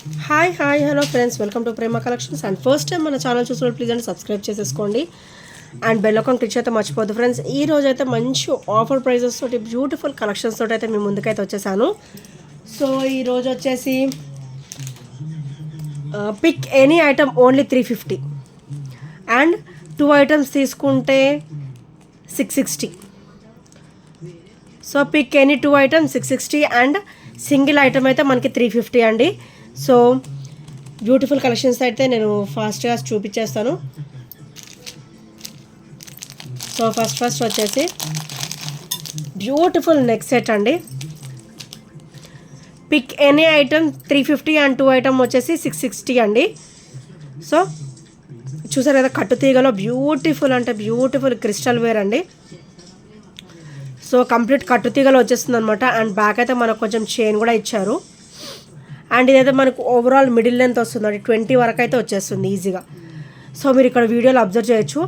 Hi hello friends, welcome to Prema collections. And first time మన channel చూసిన please అండి subscribe చేసేసుకోండి అండ్ బెల్ ఐకాన్ క్లిక్ అయితే మర్చిపోద్దు ఫ్రెండ్స్. ఈ రోజు అయితే మంచి ఆఫర్ ప్రైజెస్ తోటి బ్యూటిఫుల్ కలెక్షన్స్ తోటి అయితే మీ ముందుకైతే వచ్చేసాను. సో ఈరోజు వచ్చేసి pick any item only 350 and 2 items తీసుకుంటే 660. So pick any 2 items 660 and single item అయితే మనకి 350 అండి. సో బ్యూటిఫుల్ కలెక్షన్స్ అయితే నేను ఫాస్ట్గా చూపించేస్తాను. సో ఫస్ట్ వచ్చేసి బ్యూటిఫుల్ నెక్ సెట్ అండి. Pick any item 350 and 2 item వచ్చేసి 660 అండి. సో చూసారు కదా, కట్టు తీగలో బ్యూటిఫుల్ అంటే బ్యూటిఫుల్ క్రిస్టల్ వేర్ అండి. సో కంప్లీట్ కట్టు తీగలో వచ్చేస్తుంది అనమాట. అండ్ బ్యాక్ అయితే మనకు కొంచెం చైన్ కూడా ఇచ్చారు. అండ్ ఇదైతే మనకు ఓవరాల్ మిడిల్ లెంత్ వస్తుంది, 20 వరకు అయితే వచ్చేస్తుంది ఈజీగా. సో మీరు ఇక్కడ వీడియోలో అబ్జర్వ్ చేయొచ్చు,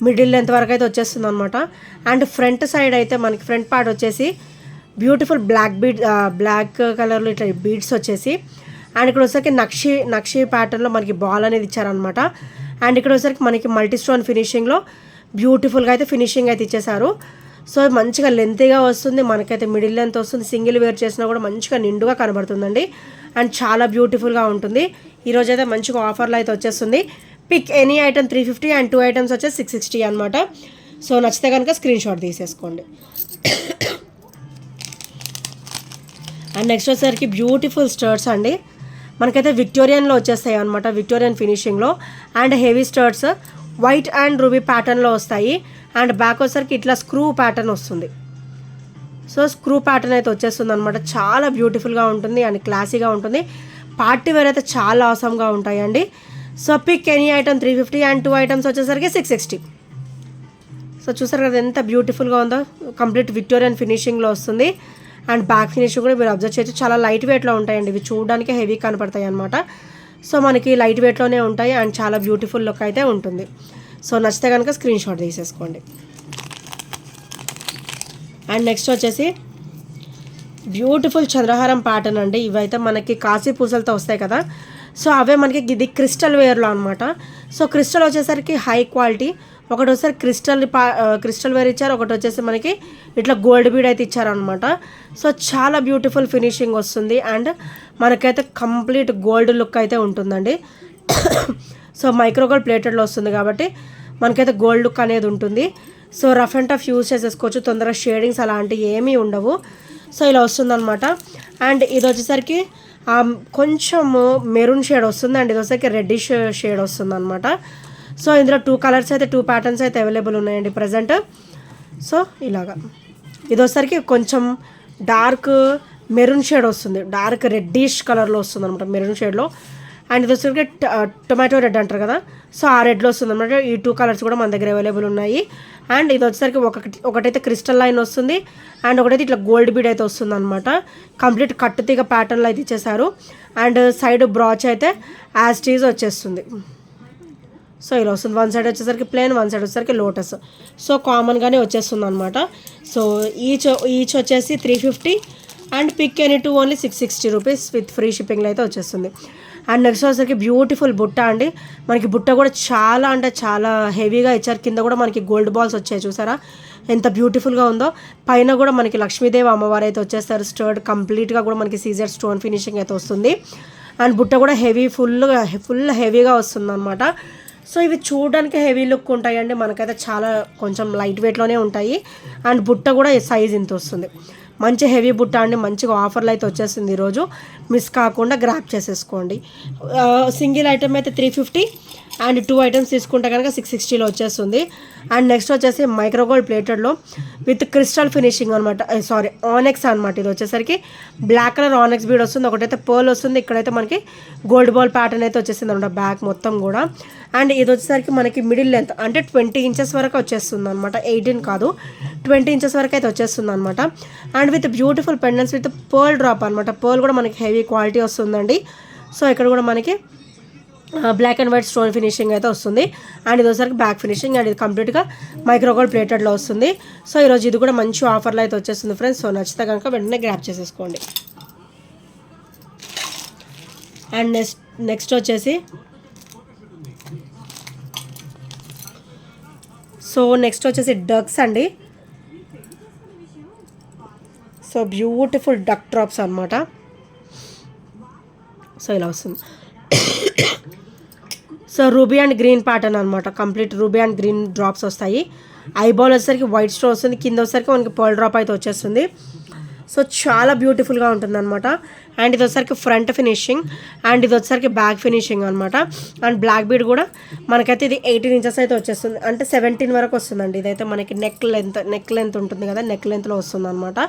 మిడిల్ లెంత్ వరకు అయితే వచ్చేస్తుంది అనమాట. అండ్ ఫ్రంట్ సైడ్ అయితే మనకి ఫ్రంట్ పార్ట్ వచ్చేసి బ్యూటిఫుల్ బ్లాక్ కలర్లో ఇట్లా బీడ్స్ వచ్చేసి, అండ్ ఇక్కడ వచ్చేసరికి నక్షి ప్యాటర్న్లో మనకి బాల్ అనేది ఇచ్చారనమాట. అండ్ ఇక్కడ వచ్చేసరికి మనకి మల్టీ స్టోన్ ఫినిషింగ్లో బ్యూటిఫుల్గా అయితే ఫినిషింగ్ అయితే ఇచ్చేసారు. సో మంచిగా లెంతీగా వస్తుంది, మనకైతే మిడిల్ లెంత్ వస్తుంది. సింగిల్ వేర్ చేసినా కూడా మంచిగా నిండుగా కనబడుతుందండి. అండ్ చాలా బ్యూటిఫుల్గా ఉంటుంది. ఈరోజు అయితే మంచిగా ఆఫర్లో అయితే వచ్చేస్తుంది. Pick any item 350 and 2 items వచ్చేసి 660 అనమాట. సో నచ్చితే కనుక స్క్రీన్ షాట్ తీసేసుకోండి. అండ్ నెక్స్ట్ వచ్చేసరికి బ్యూటిఫుల్ స్టర్ట్స్ అండి. మనకైతే విక్టోరియన్లో వచ్చేస్తాయి అనమాట, విక్టోరియన్ ఫినిషింగ్లో. And heavy studs white and ruby ప్యాటర్న్లో వస్తాయి. అండ్ బ్యాక్ వచ్చేసరికి ఇట్లా స్క్రూ ప్యాటర్న్ వస్తుంది. సో స్క్రూ ప్యాటర్న్ అయితే వచ్చేస్తుంది అనమాట. చాలా బ్యూటిఫుల్గా ఉంటుంది అండ్ క్లాసీగా ఉంటుంది. పార్టీ వేర్ అయితే చాలా ఆసమ్గా ఉంటాయండి. So pick any item 350 and 2 items వచ్చేసరికి 660. సో చూసారు కదా ఎంత బ్యూటిఫుల్గా ఉందో, కంప్లీట్ విక్టోరియన్ ఫినిషింగ్లో వస్తుంది. అండ్ బ్యాక్ ఫినిషింగ్ కూడా మీరు అబ్జర్వ్ చేయొచ్చు, చాలా లైట్ వెయిట్లో ఉంటాయండి. ఇవి చూడడానికి హెవీ కనపడతాయి అనమాట. సో మనకి లైట్ వెయిట్లోనే ఉంటాయి అండ్ చాలా బ్యూటిఫుల్ లుక్ అయితే ఉంటుంది. సో నచ్చితే కనుక స్క్రీన్ షాట్ తీసేసుకోండి. అండ్ నెక్స్ట్ వచ్చేసి బ్యూటిఫుల్ చంద్రహారం ప్యాటర్న్ అండి. ఇవైతే మనకి కాశీ పూసలతో వస్తాయి కదా, సో అవే మనకి ఇది క్రిస్టల్ వేర్లో అనమాట. సో క్రిస్టల్ వచ్చేసరికి హై క్వాలిటీ. ఒకటి వచ్చేసరికి క్రిస్టల్ వేర్ ఇచ్చారు, ఒకటి వచ్చేసి మనకి ఇట్లా గోల్డ్ బీడ్ అయితే ఇచ్చారనమాట. సో చాలా బ్యూటిఫుల్ ఫినిషింగ్ వస్తుంది అండ్ మనకైతే కంప్లీట్ గోల్డ్ లుక్ అయితే ఉంటుందండి. సో మైక్రోగోల్డ్ ప్లేటెడ్లో వస్తుంది కాబట్టి మనకైతే గోల్డ్ లుక్ అనేది ఉంటుంది. So rough and tough use చేసేసుకోవచ్చు, తొందరగా షేడింగ్స్ అలాంటివి ఏమీ ఉండవు. సో ఇలా వస్తుందన్నమాట. అండ్ ఇది వచ్చేసరికి కొంచెం మెరూన్ షేడ్ వస్తుంది అండ్ ఇది వచ్చేసరికి రెడ్డిష్ షేడ్ వస్తుంది అనమాట. సో ఇందులో 2 కలర్స్ అయితే 2 ప్యాటర్న్స్ అయితే అవైలబుల్ ఉన్నాయండి ప్రజెంట్. సో ఇలాగా ఇది వచ్చేసరికి కొంచెం డార్క్ మెరూన్ షేడ్ వస్తుంది, డార్క్ రెడ్డిష్ కలర్లో వస్తుంది అనమాట, మెరూన్ షేడ్లో. అండ్ ఇది వచ్చేసరికి టొమాటో రెడ్ అంటారు కదా, సో ఆ రెడ్లో వస్తుంది అనమాట. ఈ 2 కలర్స్ కూడా మన దగ్గర అవైలబుల్ ఉన్నాయి. అండ్ ఇది వచ్చేసరికి ఒకటైతే క్రిస్టల్ లైన్ వస్తుంది అండ్ ఒకటైతే ఇట్లా గోల్డ్ బీడ్ అయితే వస్తుంది అనమాట. కంప్లీట్ కట్టుతీగ ప్యాటర్న్లో అయితే ఇచ్చేసారు. అండ్ సైడ్ బ్రాచ్ అయితే యాజ్ టీజ్ వచ్చేస్తుంది. సో ఇలా వస్తుంది. వన్ సైడ్ వచ్చేసరికి ప్లెయిన్, వన్ సైడ్ వచ్చేసరికి లోటస్. సో కామన్గానే వచ్చేస్తుంది అనమాట. సో ఈచ్ వచ్చేసి 350 and pick any 2 only 660 rupees with free షిప్పింగ్లో అయితే వచ్చేస్తుంది. అండ్ నెక్స్ట్ వచ్చేసరికి బ్యూటిఫుల్ బుట్ట అండి. మనకి బుట్ట కూడా చాలా అంటే చాలా హెవీగా ఇచ్చారు. కింద కూడా మనకి గోల్డ్ బాల్స్ వచ్చాయి, చూసారా ఎంత బ్యూటిఫుల్గా ఉందో. పైన కూడా మనకి లక్ష్మీదేవి అమ్మవారు అయితే వచ్చేస్తారు. స్టర్డ్ కంప్లీట్గా కూడా మనకి సీజర్ స్టోన్ ఫినిషింగ్ అయితే వస్తుంది. అండ్ బుట్ట కూడా ఫుల్ హెవీగా వస్తుంది అనమాట. సో ఇవి చూడడానికి హెవీ లుక్ ఉంటాయండి, మనకైతే చాలా కొంచెం లైట్ వెయిట్లోనే ఉంటాయి. అండ్ బుట్ట కూడా సైజ్ ఇంత వస్తుంది. మంచి హెవీ బుట్ట అండి, మంచిగా ఆఫర్లు అయితే వచ్చేస్తుంది. ఈరోజు మిస్ కాకుండా గ్రాప్ చేసేసుకోండి. సింగిల్ ఐటమ్ అయితే 350 అండ్ 2 ఐటమ్స్ తీసుకుంటే కనుక 660లో వచ్చేస్తుంది. అండ్ నెక్స్ట్ వచ్చేసి మైక్రోగోల్డ్ ప్లేటెడ్లో విత్ క్రిస్టల్ ఫినిషింగ్ అనమాట, ఆనెక్స్ అనమాట. ఇది వచ్చేసరికి బ్లాక్ కలర్ ఆనెక్స్ బీడ్ వస్తుంది, ఒకటైతే పర్ల్ వస్తుంది, ఇక్కడైతే మనకి గోల్డ్ బాల్ ప్యాటర్న్ అయితే వచ్చేసింది అనమాట బ్యాక్ మొత్తం కూడా. అండ్ ఇది వచ్చేసరికి మనకి మిడిల్ లెంత్ అంటే 20 ఇంచెస్ వరకు వచ్చేస్తుంది అనమాట, 18 కాదు 20 ఇంచెస్ వరకు అయితే వచ్చేస్తుంది అనమాట. And with beautiful pendants with pearl drop అనమాట. పర్ల్ కూడా మనకి హెవీ క్వాలిటీ వస్తుందండి. సో ఇక్కడ కూడా మనకి black and white stone finishing అయితే వస్తుంది. అండ్ ఇది వచ్చేసరికి బ్యాక్ ఫినిషింగ్ అండ్ ఇది కంప్లీట్గా మైక్రోగోల్డ్ ప్లేటెడ్లో వస్తుంది. సో ఈరోజు ఇది కూడా మంచి ఆఫర్లో అయితే వచ్చేస్తుంది ఫ్రెండ్స్. సో నచ్చితే కనుక వెంటనే గ్రాప్ చేసేసుకోండి. అండ్ నెక్స్ట్ వచ్చేసి డక్స్ అండి. సో బ్యూటిఫుల్ డక్ డ్రాప్స్ అనమాట. సో ఇలా వస్తుంది. So ruby and green pattern అనమాట. Complete ruby and green drops వస్తాయి. ఐబాల్ వచ్చేసరికి వైట్ స్టోన్ వస్తుంది, కింద వచ్చేసరికి మనకి పర్ల్ డ్రాప్ అయితే వచ్చేస్తుంది. సో చాలా బ్యూటిఫుల్గా ఉంటుంది అనమాట. అండ్ ఇది వచ్చేసరికి ఫ్రంట్ ఫినిషింగ్ అండ్ ఇది వచ్చేసరికి బ్యాక్ ఫినిషింగ్ అనమాట. అండ్ బ్లాక్ బీడ్ కూడా మనకైతే ఇది 18 ఇంచెస్ అయితే వచ్చేస్తుంది, అంటే 17 వరకు వస్తుందండి. ఇదైతే మనకి నెక్ లెంత్ ఉంటుంది కదా, నెక్ లెంత్లో వస్తుంది అనమాట.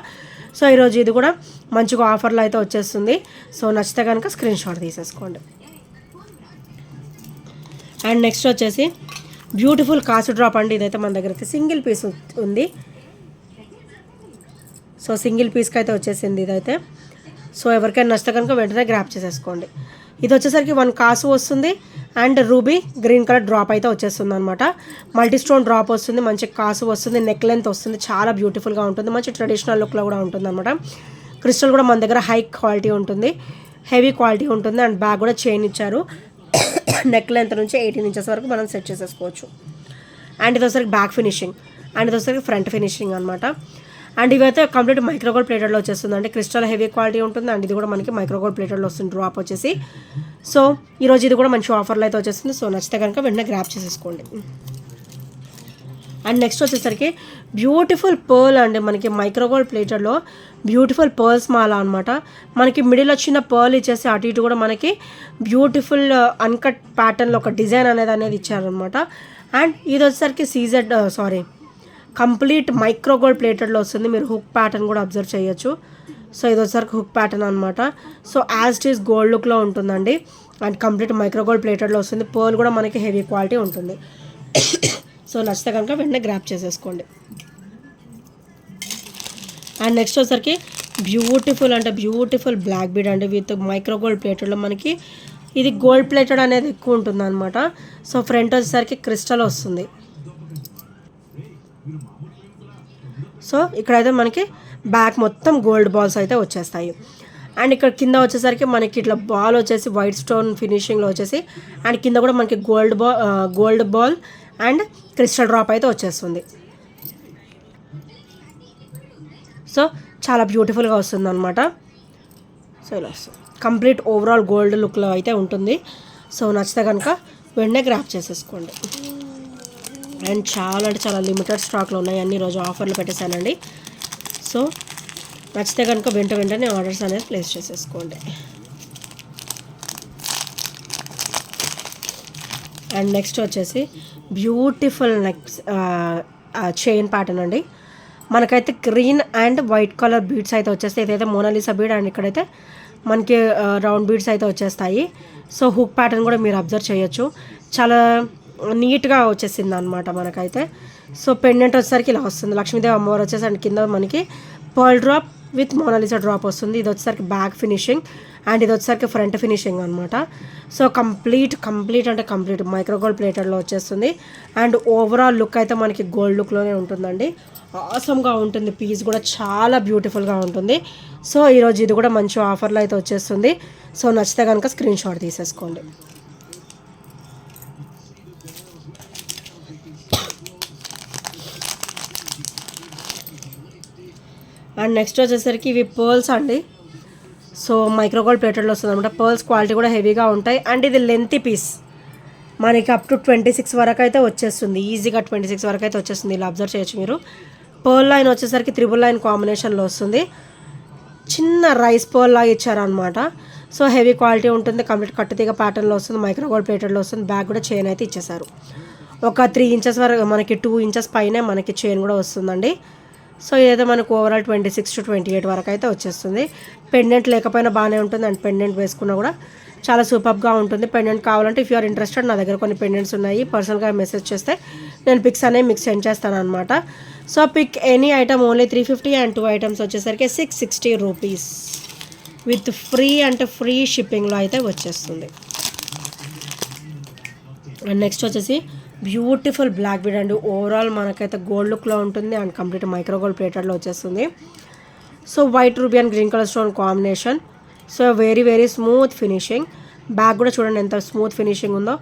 సో ఈరోజు ఇది కూడా మంచిగా ఆఫర్లో అయితే వచ్చేస్తుంది. సో నచ్చితే కనుక స్క్రీన్ షాట్ తీసేసుకోండి. అండ్ నెక్స్ట్ వచ్చేసి బ్యూటిఫుల్ కాసు డ్రాప్ అండి. ఇదైతే మన దగ్గర అయితే సింగిల్ పీస్ ఉంది. సో సింగిల్ పీస్కి అయితే వచ్చేసింది ఇదైతే. సో ఎవరికైనా నచ్చితే కనుక వెంటనే గ్రాప్ చేసేసుకోండి. ఇది వచ్చేసరికి 1 కాసు వస్తుంది and ruby green colour drop అయితే వచ్చేస్తుంది అనమాట. మల్టీ స్టోన్ డ్రాప్ వస్తుంది, మంచి కాసు వస్తుంది, నెక్ లెంత్ వస్తుంది, చాలా బ్యూటిఫుల్గా ఉంటుంది, మంచి ట్రెడిషనల్ లుక్లో కూడా ఉంటుంది అనమాట. క్రిస్టల్ కూడా మన దగ్గర హై క్వాలిటీ ఉంటుంది, హెవీ క్వాలిటీ ఉంటుంది. అండ్ బ్యాగ్ కూడా చైన్ ఇచ్చారు. నెక్ లెంత్ నుంచి 18 ఇంచెస్ వరకు మనం సెట్ చేసేసుకోవచ్చు. అండ్ ఇది వచ్చేసరికి బ్యాక్ ఫినిషింగ్ అండ్ ఇది వచ్చేసరికి ఫ్రంట్ ఫినిషింగ్ అనమాట. అండ్ ఇవైతే కంప్లీట్ మైక్రోగోల్డ్ ప్లేటెడ్లో వచ్చేస్తుంది అంటే క్రిస్టల్ హెవీ క్వాలిటీ ఉంటుంది. అండ్ ఇది కూడా మనకి మైక్రోగోల్డ్ ప్లేటెడ్లో వస్తుంది డ్రాప్ వచ్చేసి. సో ఈరోజు ఇది కూడా మంచి ఆఫర్లో అయితే వచ్చేస్తుంది. సో నచ్చితే కనుక వెంటనే గ్రాప్ చేసేసుకోండి. అండ్ నెక్స్ట్ వచ్చేసరికి బ్యూటిఫుల్ పర్ల్ అండి. మనకి మైక్రోగోల్డ్ ప్లేటెడ్లో బ్యూటిఫుల్ పర్ల్స్ మాల అనమాట. మనకి మిడిల్ వచ్చిన పర్ల్ ఇచ్చేసి అటు ఇటు కూడా మనకి బ్యూటిఫుల్ అన్కట్ ప్యాటర్న్లో ఒక డిజైన్ అనేది ఇచ్చారనమాట. అండ్ ఇది వచ్చేసరికి కంప్లీట్ మైక్రోగోల్డ్ ప్లేటెడ్లో వస్తుంది. మీరు హుక్ ప్యాటర్న్ కూడా అబ్జర్వ్ చేయొచ్చు. సో ఇది వచ్చేసరికి హుక్ ప్యాటర్న్ అనమాట. So as it is gold లుక్లో ఉంటుందండి. అండ్ కంప్లీట్ మైక్రోగోల్డ్ ప్లేటెడ్లో వస్తుంది. పర్ల్ కూడా మనకి హెవీ క్వాలిటీ ఉంటుంది. సో నచ్చితే కనుక వెంటనే గ్రాప్ చేసేసుకోండి. అండ్ నెక్స్ట్ వచ్చేసరికి బ్యూటిఫుల్ బ్లాక్ బీడ్ అండి విత్ మైక్రోగోల్డ్ ప్లేటెడ్లో మనకి ఇది గోల్డ్ ప్లేటెడ్ అనేది ఎక్కువ ఉంటుంది అనమాట. సో ఫ్రంట్ వచ్చేసరికి క్రిస్టల్ వస్తుంది. సో ఇక్కడైతే మనకి బ్యాక్ మొత్తం గోల్డ్ బాల్స్ అయితే వచ్చేస్తాయి. అండ్ ఇక్కడ కింద వచ్చేసరికి మనకి ఇట్లా బాల్ వచ్చేసి వైట్ స్టోన్ ఫినిషింగ్లో వచ్చేసి అండ్ కింద కూడా మనకి gold ball and crystal drop అయితే వచ్చేస్తుంది. సో చాలా బ్యూటిఫుల్గా వస్తుంది అనమాట. సో ఇలా వస్తుంది కంప్లీట్ ఓవరాల్ గోల్డ్ లుక్లో అయితే ఉంటుంది. సో నచ్చితే కనుక వెంటనే గ్రాప్ చేసేసుకోండి. అండ్ చాలా అంటే చాలా లిమిటెడ్ స్టాక్లో ఉన్నాయి, అన్ని రోజు ఆఫర్లు పెట్టేశానండి. సో నచ్చితే కనుక వెంటనే ఆర్డర్స్ అనేది ప్లేస్ చేసేసుకోండి. అండ్ నెక్స్ట్ వచ్చేసి బ్యూటిఫుల్ చైన్ ప్యాటర్న్ అండి. మనకైతే green and white colour beads అయితే వచ్చేస్తాయి. ఇదైతే మోనాలిసా బీడ్ అండ్ ఇక్కడైతే మనకి రౌండ్ బీడ్స్ అయితే వచ్చేస్తాయి. సో హుక్ ప్యాటర్న్ కూడా మీరు అబ్జర్వ్ చేయొచ్చు, చాలా నీట్గా వచ్చేసింది అనమాట మనకైతే. సో పెండెంట్ వచ్చేసరికి ఇలా వస్తుంది. లక్ష్మీదేవి అమ్మవారు వచ్చేసి అండ్ కింద మనకి pearl drop with Mona Lisa drop వస్తుంది. ఇది వచ్చేసరికి బ్యాక్ ఫినిషింగ్ అండ్ ఇది వచ్చేసరికి ఫ్రంట్ ఫినిషింగ్ అనమాట. సో కంప్లీట్ మైక్రోగోల్డ్ ప్లేటెడ్లో వచ్చేస్తుంది. అండ్ ఓవరాల్ లుక్ అయితే మనకి గోల్డ్ లుక్లోనే ఉంటుందండి. ఆసమ్గా ఉంటుంది, పీస్ కూడా చాలా బ్యూటిఫుల్గా ఉంటుంది. సో ఈరోజు ఇది కూడా మంచి ఆఫర్లో అయితే వచ్చేస్తుంది. సో నచ్చితే కనుక స్క్రీన్ షాట్ తీసేసుకోండి. అండ్ నెక్స్ట్ వచ్చేసరికి ఇవి పర్ల్స్ అండి. సో మైక్రోగోల్డ్ ప్లేటెడ్లో వస్తుంది అనమాట. పర్ల్స్ క్వాలిటీ కూడా హెవీగా ఉంటాయి. అండ్ ఇది లెంతీ పీస్ మనకి అప్ టు 26 వరకు అయితే వచ్చేస్తుంది, ఈజీగా 26 వరకు అయితే వచ్చేస్తుంది. ఇలా అబ్జర్వ్ చేయొచ్చు మీరు. పర్ల్ లైన్ వచ్చేసరికి 3 లైన్ కాంబినేషన్లో వస్తుంది. చిన్న రైస్ పర్ల్ లాగా ఇచ్చారనమాట. సో హెవీ క్వాలిటీ ఉంటుంది, కంప్లీట్ కట్టుతీగ ప్యాటర్న్లో వస్తుంది, మైక్రోగోల్డ్ ప్లేటెడ్లో వస్తుంది. బ్యాక్ కూడా చైన్ అయితే ఇచ్చేసారు. ఒక 3 ఇంచెస్ వరకు మనకి 2 ఇంచెస్ పైనే మనకి చైన్ కూడా వస్తుందండి. సో ఇదైతే మనకు ఓవరాల్ 26 to 28 వరకు అయితే వచ్చేస్తుంది. పెండెంట్ లేకపోయినా బాగానే ఉంటుంది అండ్ పెండెంట్ వేసుకున్నా కూడా చాలా సూపర్గా ఉంటుంది. పెండెంట్ కావాలంటే ఇఫ్ యూ ఆర్ ఇంట్రెస్టెడ్ నా దగ్గర కొన్ని పెండెంట్స్ ఉన్నాయి, పర్సనల్గా మెసేజ్ చేస్తే నేను పిక్స్ అనేవి మీకు సెండ్ చేస్తాను అనమాట. So pick any item only 350 and 2 items వచ్చేసరికి 660 రూపీస్ విత్ ఫ్రీ షిప్పింగ్లో అయితే వచ్చేస్తుంది. అండ్ నెక్స్ట్ వచ్చేసి బ్యూటిఫుల్ బ్లాక్ బీడ్ అండి. ఓవరాల్ మనకైతే గోల్డ్ లుక్లో ఉంటుంది అండ్ కంప్లీట్ మైక్రోగోల్డ్ ప్లేటెడ్లో వచ్చేస్తుంది. So white ruby and green colour stone combination. So very smooth finishing back కూడా చూడండి ఎంత స్మూత్ ఫినిషింగ్ ఉందో.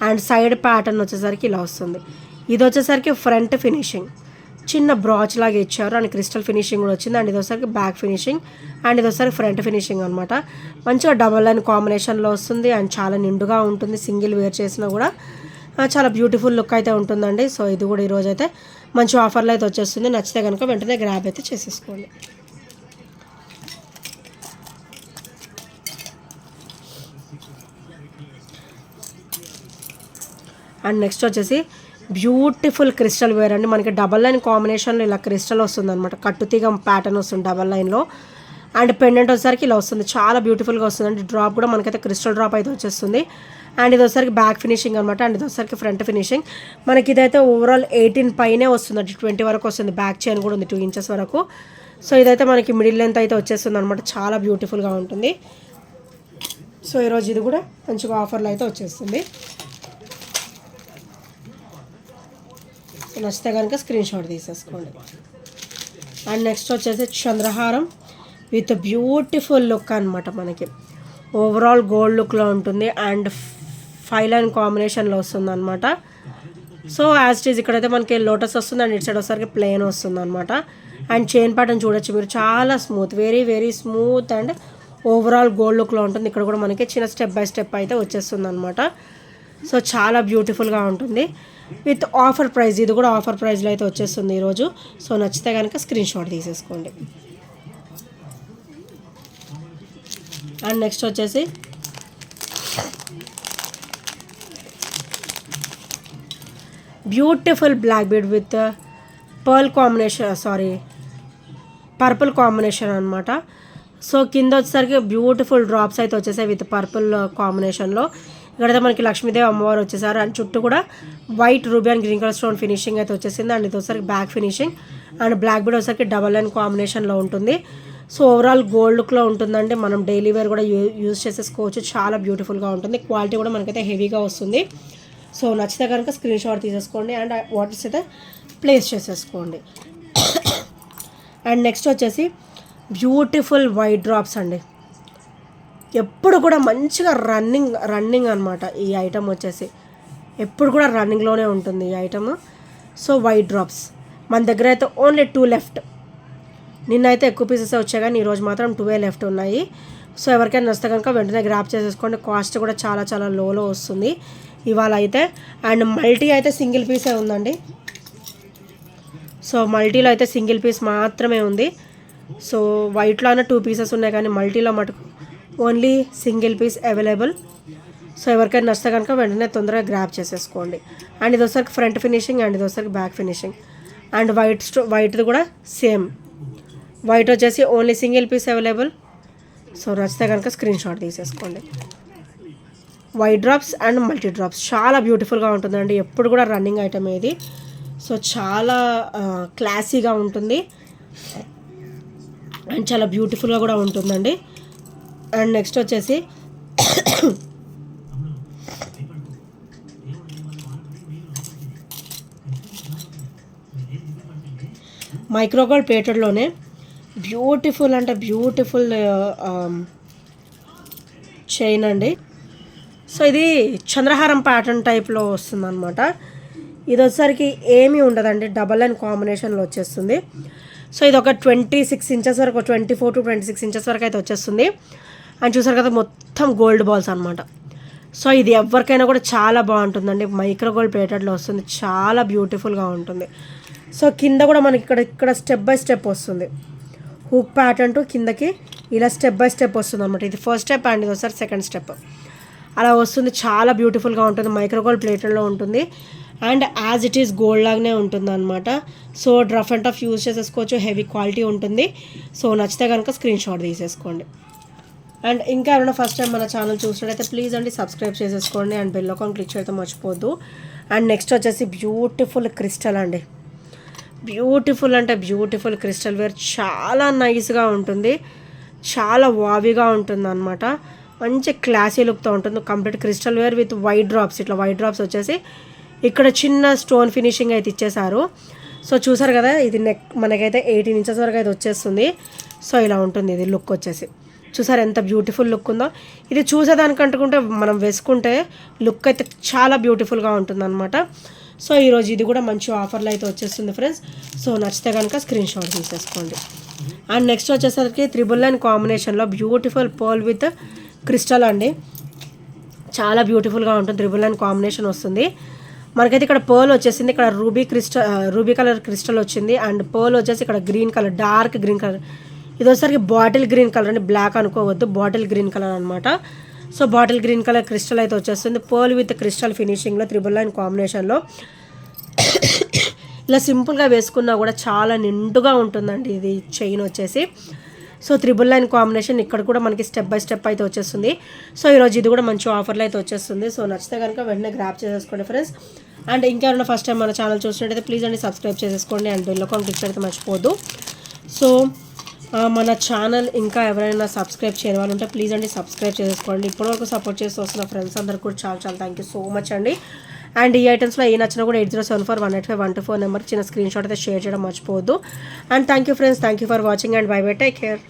అండ్ సైడ్ ప్యాటర్న్ వచ్చేసరికి ఇలా వస్తుంది. ఇది వచ్చేసరికి ఫ్రంట్ ఫినిషింగ్ చిన్న బ్రాచ్ లాగా ఇచ్చారు అండ్ క్రిస్టల్ ఫినిషింగ్ కూడా వచ్చింది. అండ్ ఇది వచ్చేసరికి బ్యాక్ ఫినిషింగ్ అండ్ ఇది వచ్చేసరికి ఫ్రంట్ ఫినిషింగ్ అనమాట. మంచిగా డబల్ లైన్ కాంబినేషన్లో వస్తుంది అండ్ చాలా నిండుగా ఉంటుంది. సింగిల్ వేర్ చేసినా కూడా చాలా బ్యూటిఫుల్ లుక్ అయితే ఉంటుందండి. సో ఇది కూడా ఈరోజు అయితే మంచి ఆఫర్లో అయితే వచ్చేస్తుంది. నచ్చితే కనుక వెంటనే గ్రాబ్ అయితే చేసేసుకోండి. అండ్ నెక్స్ట్ వచ్చేసి బ్యూటిఫుల్ క్రిస్టల్ వేర్ అండి. మనకి డబల్ లైన్ కాంబినేషన్లో ఇలా క్రిస్టల్ వస్తుంది అనమాట. కట్టుతీగ ప్యాటర్న్ వస్తుంది డబల్ లైన్లో. అండ్ పెండెంట్ వచ్చేసరికి ఇలా వస్తుంది. చాలా బ్యూటిఫుల్గా వస్తుంది అండి. డ్రాప్ కూడా మనకైతే క్రిస్టల్ డ్రాప్ అయితే వచ్చేస్తుంది. అండ్ ఇది వచ్చేసరికి బ్యాక్ ఫినిషింగ్ అనమాట. అండ్ ఇది వచ్చేసరికి ఫ్రంట్ ఫినిషింగ్. మనకి ఇదైతే ఓవరాల్ 18 పైనే వస్తుంది అండి. 20 వరకు వస్తుంది. బ్యాక్ చైన్ కూడా ఉంది 2 ఇంచెస్ వరకు. సో ఇదైతే మనకి మిడిల్ లెంత్ అయితే వచ్చేస్తుంది అనమాట. చాలా బ్యూటిఫుల్గా ఉంటుంది. సో ఈరోజు ఇది కూడా మంచిగా ఆఫర్లో అయితే వచ్చేస్తుంది. నచ్చితే కనుక స్క్రీన్ షాట్ తీసేసుకోండి. అండ్ నెక్స్ట్ వచ్చేసి చంద్రహారం విత్ బ్యూటిఫుల్ లుక్ అనమాట. మనకి ఓవరాల్ గోల్డ్ లుక్లో ఉంటుంది అండ్ 5 లైన్ కాంబినేషన్లో వస్తుంది అనమాట. సో యాజ్ ఇట్ ఈజ్ ఇక్కడైతే మనకి లోటస్ వస్తుంది అండ్ ఇటు సైడ్ వచ్చేసరికి ప్లెయిన్ వస్తుంది అనమాట. అండ్ చైన్ ప్యాటర్న్ చూడొచ్చు మీరు, చాలా smooth, very very smooth and overall gold లుక్లో ఉంటుంది. ఇక్కడ కూడా మనకి చిన్న స్టెప్ బై స్టెప్ అయితే వచ్చేస్తుంది అనమాట. సో చాలా బ్యూటిఫుల్గా ఉంటుంది విత్ ఆఫర్ ప్రైస్. ఇది కూడా ఆఫర్ ప్రైస్లో అయితే వచ్చేస్తుంది ఈరోజు. సో నచ్చితే కనుక స్క్రీన్ షాట్ తీసేసుకోండి. అండ్ నెక్స్ట్ వచ్చేసి beautiful black bead with pearl combination, purple combination అనమాట. సో కింద వచ్చేసరికి బ్యూటిఫుల్ డ్రాప్స్ అయితే వచ్చేసాయి విత్ పర్పుల్ కాంబినేషన్లో. ఇక్కడైతే మనకి లక్ష్మీదేవి అమ్మవారు వచ్చేసారు అండ్ చుట్టూ కూడా white ruby and green colour stone finishing అయితే వచ్చేసింది. అండ్ ఇది వచ్చేసరికి back finishing and black bead వచ్చేసరికి డబల్ లైన్ కాంబినేషన్లో ఉంటుంది. సో ఓవరాల్ గోల్డ్ లుక్లో ఉంటుందంటే మనం డైలీ వేర్ కూడా యూజ్ చేసేసుకోవచ్చు. చాలా బ్యూటిఫుల్గా ఉంటుంది. క్వాలిటీ కూడా మనకైతే హెవీగా వస్తుంది. సో నచ్చితే కనుక స్క్రీన్ షాట్ తీసేసుకోండి అండ్ వాటర్స్ అయితే ప్లేస్ చేసేసుకోండి. అండ్ నెక్స్ట్ వచ్చేసి బ్యూటిఫుల్ వైట్ డ్రాప్స్ అండి. ఎప్పుడు కూడా మంచిగా రన్నింగ్ అనమాట. ఈ ఐటమ్ వచ్చేసి ఎప్పుడు కూడా రన్నింగ్లోనే ఉంటుంది ఈ ఐటమ్. సో వైట్ డ్రాప్స్ మన దగ్గర అయితే ఓన్లీ 2 లెఫ్ట్. నిన్నైతే ఎక్కువ పీసెస్ వచ్చాయి కానీ ఈరోజు మాత్రం 2 లెఫ్ట్ ఉన్నాయి. సో ఎవరికైనా నచ్చితే కనుక వెంటనే గ్రాప్ చేసేసుకోండి. కాస్ట్ కూడా చాలా చాలా లోలో వస్తుంది ఇవాళ అయితే. అండ్ మల్టీ అయితే సింగిల్ పీసే ఉందండి. సో మల్టీలో అయితే సింగిల్ పీస్ మాత్రమే ఉంది. సో వైట్లో అయినా 2 పీసెస్ ఉన్నాయి కానీ మల్టీలో మటుకు only single piece available. So ఎవరికైనా నచ్చితే కనుక వెంటనే తొందరగా గ్రాప్ చేసేసుకోండి. అండ్ ఇది వచ్చరికి ఫ్రంట్ ఫినిషింగ్ అండ్ ఇది వచ్చరికి బ్యాక్ ఫినిషింగ్. అండ్ వైట్ది కూడా సేమ్. వైట్ వచ్చేసి only single piece available. So నచ్చితే కనుక స్క్రీన్ షాట్ తీసేసుకోండి. White drops and multi drops చాలా బ్యూటిఫుల్గా ఉంటుందండి. ఎప్పుడు కూడా రన్నింగ్ ఐటమ్ ఇది. సో చాలా క్లాసీగా ఉంటుంది అండ్ చాలా బ్యూటిఫుల్గా కూడా ఉంటుందండి. అండ్ నెక్స్ట్ వచ్చేసి మైక్రోగోల్డ్ ప్లేటెడ్లోనే బ్యూటిఫుల్ అంటే బ్యూటిఫుల్ చైన్ అండి. సో ఇది చంద్రహారం ప్యాటర్న్ టైప్లో వస్తుంది అనమాట. ఇది వచ్చేసరికి ఏమీ ఉండదండి, డబల్ లైన్ కాంబినేషన్లో వచ్చేస్తుంది. సో ఇది ఒక 26 ఇంచెస్ వరకు, 24 to 26 ఇంచెస్ వరకు అయితే వచ్చేస్తుంది. అండ్ చూసారు కదా మొత్తం గోల్డ్ బాల్స్ అనమాట. సో ఇది ఎవరికైనా కూడా చాలా బాగుంటుందండి. మైక్రో గోల్డ్ ప్లేటెడ్లో వస్తుంది, చాలా బ్యూటిఫుల్గా ఉంటుంది. సో కింద కూడా మనకి ఇక్కడ స్టెప్ బై స్టెప్ వస్తుంది. హుక్ ప్యాటర్న్ టు కిందకి ఇలా స్టెప్ బై స్టెప్ వస్తుంది అనమాట. ఇది ఫస్ట్ స్టెప్ అండ్ ఇది ఒకసారి సెకండ్ స్టెప్ అలా వస్తుంది. చాలా బ్యూటిఫుల్గా ఉంటుంది. మైక్రో గోల్డ్ ప్లేటెడ్లో ఉంటుంది and as it is gold లాగానే ఉంటుంది అనమాట. So rough and tough use చేసేసుకోవచ్చు, హెవీ క్వాలిటీ ఉంటుంది. సో నచ్చితే కనుక స్క్రీన్ షాట్ తీసేసుకోండి. అండ్ ఇంకా ఎవరైనా ఫస్ట్ టైం మన ఛానల్ చూసినట్టయితే ప్లీజ్ అండి సబ్స్క్రైబ్ చేసేసుకోండి అండ్ బెల్ ఐకాన్ క్లిక్ చేయడం మర్చిపోద్దు. అండ్ నెక్స్ట్ వచ్చేసి బ్యూటిఫుల్ క్రిస్టల్ అండి. బ్యూటిఫుల్ అంటే బ్యూటిఫుల్ క్రిస్టల్ వేర్ చాలా నైస్గా ఉంటుంది, చాలా వావిగా ఉంటుంది అనమాట. మంచి క్లాసీ లుక్తో ఉంటుంది. Complete crystal ware with white drops. ఇట్లా వైట్ డ్రాప్స్ వచ్చేసి ఇక్కడ చిన్న స్టోన్ ఫినిషింగ్ అయితే ఇచ్చేసారు. సో చూసారు కదా, ఇది నెక్ మనకైతే 18 ఇంచెస్ వరకు అయితే వచ్చేస్తుంది. సో ఇలా ఉంటుంది ఇది లుక్ వచ్చేసి చూసారు ఎంత బ్యూటిఫుల్ లుక్ ఉందో. ఇది చూసేదానికంటుకుంటే మనం వేసుకుంటే లుక్ అయితే చాలా బ్యూటిఫుల్గా ఉంటుందన్నమాట. సో ఈరోజు ఇది కూడా మంచి ఆఫర్లో అయితే వచ్చేస్తుంది ఫ్రెండ్స్. సో నచ్చితే కనుక స్క్రీన్ షాట్ తీసేసుకోండి. అండ్ నెక్స్ట్ వచ్చేసరికి 999 కాంబినేషన్లో బ్యూటిఫుల్ పర్ల్ విత్ క్రిస్టల్ అండి. చాలా బ్యూటిఫుల్గా ఉంటుంది. 999 కాంబినేషన్ వస్తుంది. మనకైతే ఇక్కడ పర్ల్ వచ్చేసింది, ఇక్కడ రూబీ కలర్ క్రిస్టల్ వచ్చింది. అండ్ పర్ల్ వచ్చేసి ఇక్కడ green colour, dark green colour. ఇది వచ్చేసరికి బాటిల్ గ్రీన్ కలర్ అండి, బ్లాక్ అనుకోవద్దు, బాటిల్ గ్రీన్ కలర్ అనమాట. So bottle green colour crystal అయితే వచ్చేస్తుంది. పర్ల్ విత్ క్రిస్టల్ ఫినిషింగ్లో 999 కాంబినేషన్లో ఇలా సింపుల్గా వేసుకున్నా కూడా చాలా నిండుగా ఉంటుందండి ఇది చైన్ వచ్చేసి. సో 999 కాంబినేషన్ ఇక్కడ కూడా మనకి స్టెప్ బై స్టెప్ అయితే వచ్చేస్తుంది. సో ఈరోజు ఇది కూడా మంచి ఆఫర్లో అయితే వచ్చేస్తుంది. సో నచ్చితే కనుక వెంటనే గ్రాప్ చేసేసుకోండి ఫ్రెండ్స్. అండ్ ఇంకెవరైనా ఫస్ట్ టైం మన ఛానల్ చూసినట్టయితే ప్లీజ్ అండి సబ్స్క్రైబ్ చేసేసుకోండి. అండ్ బెల్ ఐకాన్ క్లిక్ అయితే మర్చిపోద్దు. సో మన ఛానల్ ఇంకా ఎవరైనా సబ్స్క్రైబ్ చేయని వాళ్ళు ఉంటే ప్లీజ్ అండి సబ్స్క్రైబ్ చేసేసుకోండి. ఇప్పటివరకు సపోర్ట్ చేస్తూ వస్తున్న ఫ్రెండ్స్ అందరు కూడా చాలా చాలా థ్యాంక్ యూ సో మచ్ అండి. అండ్ ఈ ఐటమ్స్లో ఏ నచ్చినా కూడా 8074185124 నెంబర్కి చిన్న స్క్రీన్ షాట్ అయితే షేర్ చేయడం మర్చిపోవద్దు. And thank you friends, thank you for watching and by by, take care.